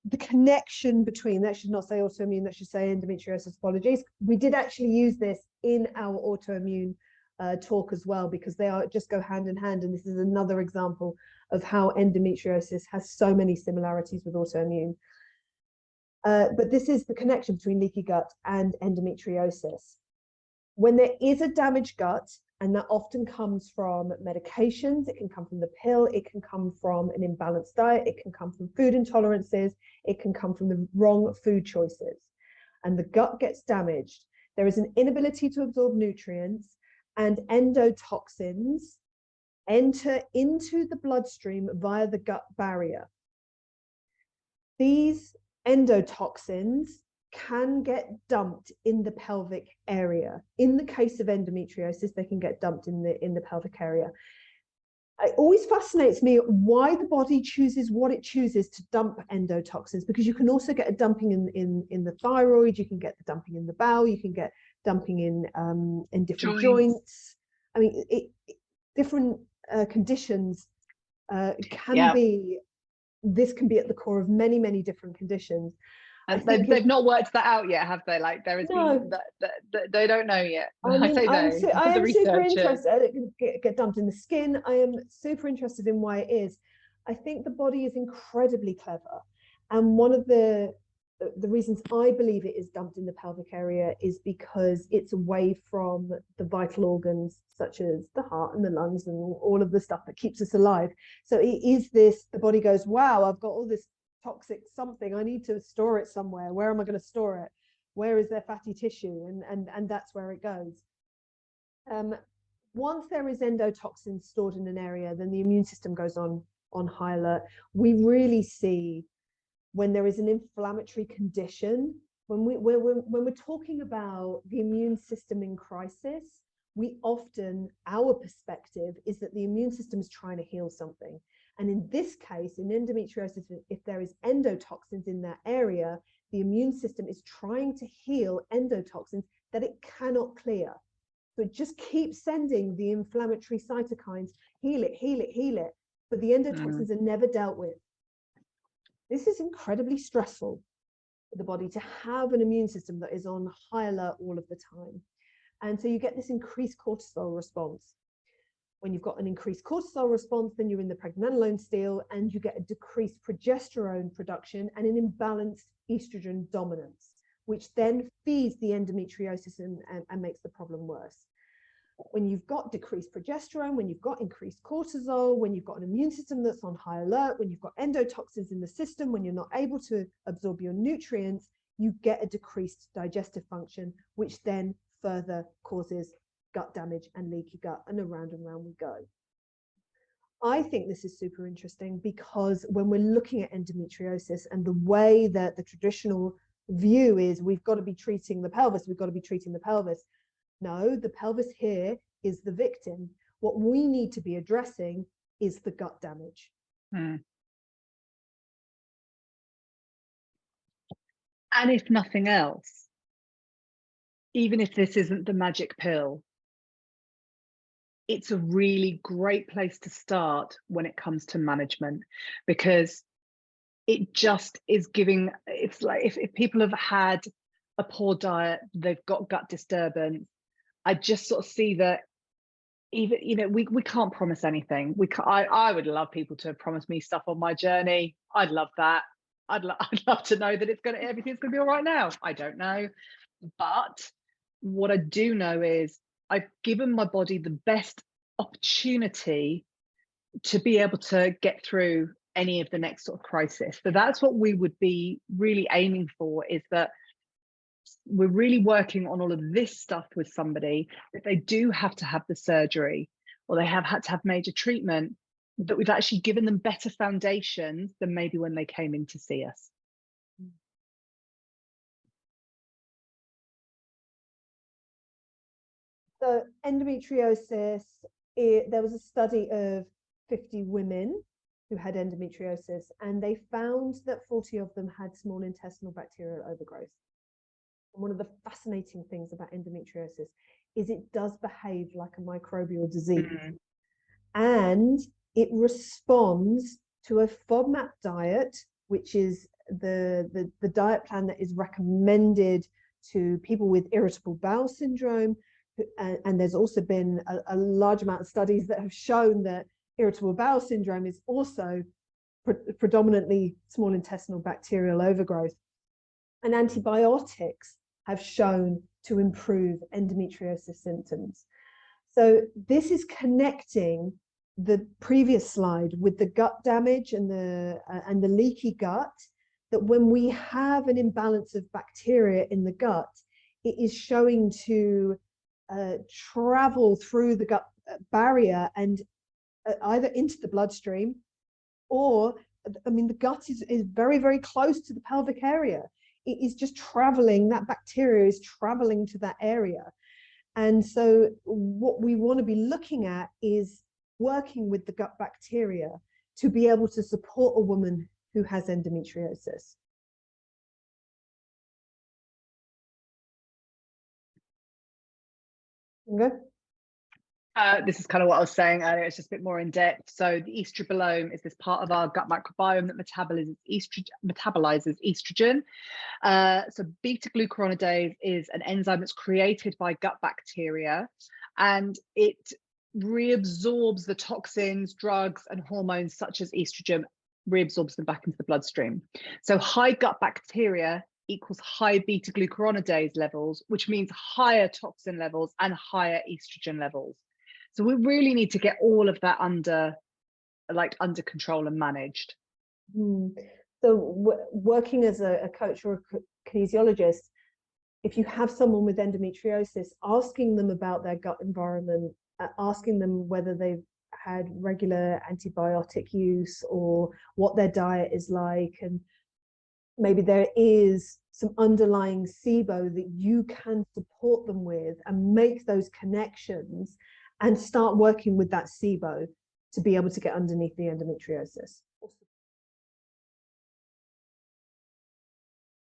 the connection between, that should not say autoimmune, that should say endometriosis, apologies. We did actually use this in our autoimmune talk as well, because they are just go hand in hand. And this is another example of how endometriosis has so many similarities with autoimmune. But this is the connection between leaky gut and endometriosis. When there is a damaged gut, and that often comes from medications, it can come from the pill, it can come from an imbalanced diet, it can come from food intolerances, it can come from the wrong food choices, and the gut gets damaged. There is an inability to absorb nutrients, and endotoxins enter into the bloodstream via the gut barrier. These endotoxins can get dumped in the pelvic area. In the case of endometriosis, they can get dumped in the pelvic area. It always fascinates me why the body chooses what it chooses to dump endotoxins, because you can also get a dumping in the thyroid, you can get the dumping in the bowel, you can get dumping in different joints. I mean, different conditions can be, this can be at the core of many, many different conditions. And they've not worked that out yet, have they? Like, there is no, they don't know yet. I mean, I am super interested. It can get dumped in the skin. I am super interested in why it is. I think the body is incredibly clever, and one of the reasons I believe it is dumped in the pelvic area is because it's away from the vital organs such as the heart and the lungs and all of the stuff that keeps us alive. So it is this, the body goes, wow, I've got all this toxic something, I need to store it somewhere. Where am I going to store it? Where is there fatty tissue? And that's where it goes. Once there is endotoxins stored in an area, then the immune system goes on high alert. We really see when there is an inflammatory condition, when we're talking about the immune system in crisis, we often, our perspective is that the immune system is trying to heal something. And in this case, in endometriosis, if there is endotoxins in that area, the immune system is trying to heal endotoxins that it cannot clear. So it just keeps sending the inflammatory cytokines, heal it, heal it, heal it. But the endotoxins are never dealt with. This is incredibly stressful for the body to have an immune system that is on high alert all of the time. And so you get this increased cortisol response. When you've got an increased cortisol response, then you're in the pregnenolone steal, and you get a decreased progesterone production and an imbalanced estrogen dominance, which then feeds the endometriosis and makes the problem worse. When you've got decreased progesterone, when you've got increased cortisol, when you've got an immune system that's on high alert, when you've got endotoxins in the system, when you're not able to absorb your nutrients, you get a decreased digestive function, which then further causes gut damage and leaky gut, and around we go. I think this is super interesting because when we're looking at endometriosis and the way that the traditional view is we've got to be treating the pelvis, we've got to be treating the pelvis. No, the pelvis here is the victim. What we need to be addressing is the gut damage. And if nothing else, even if this isn't the magic pill, it's a really great place to start when it comes to management, because it just is giving, it's like if people have had a poor diet, they've got gut disturbance, I just sort of see that even, you know, we can't promise anything. I would love people to promise me stuff on my journey. I'd love that. I'd love to know that everything's gonna be all right now. I don't know. But what I do know is I've given my body the best opportunity to be able to get through any of the next sort of crisis. So that's what we would be really aiming for, is that we're really working on all of this stuff with somebody, that they do have to have the surgery or they have had to have major treatment, that we've actually given them better foundations than maybe when they came in to see us. So endometriosis, there was a study of 50 women who had endometriosis, and they found that 40 of them had small intestinal bacterial overgrowth. And one of the fascinating things about endometriosis is it does behave like a microbial disease. And it responds to a FODMAP diet, which is the diet plan that is recommended to people with irritable bowel syndrome. And there's also been a large amount of studies that have shown that irritable bowel syndrome is also predominantly small intestinal bacterial overgrowth. And antibiotics have shown to improve endometriosis symptoms. So this is connecting the previous slide with the gut damage and the leaky gut, that when we have an imbalance of bacteria in the gut, it is showing to travel through the gut barrier and either into the bloodstream, or, I mean, the gut is very, very close to the pelvic area. It is just traveling, that bacteria is traveling to that area. And so what we want to be looking at is working with the gut bacteria to be able to support a woman who has endometriosis. Okay. This is kind of what I was saying earlier. It's just a bit more in depth. So the estrobolome is this part of our gut microbiome that metabolizes estrogen. So beta-glucuronidase is an enzyme that's created by gut bacteria, and it reabsorbs the toxins, drugs, and hormones such as estrogen, reabsorbs them back into the bloodstream. So high gut bacteria equals high beta-glucuronidase levels, which means higher toxin levels and higher estrogen levels. So we really need to get all of that under control and managed. So working as a coach or a kinesiologist, if you have someone with endometriosis, asking them about their gut environment, asking them whether they've had regular antibiotic use or what their diet is like, and maybe there is some underlying SIBO that you can support them with, and make those connections and start working with that SIBO to be able to get underneath the endometriosis.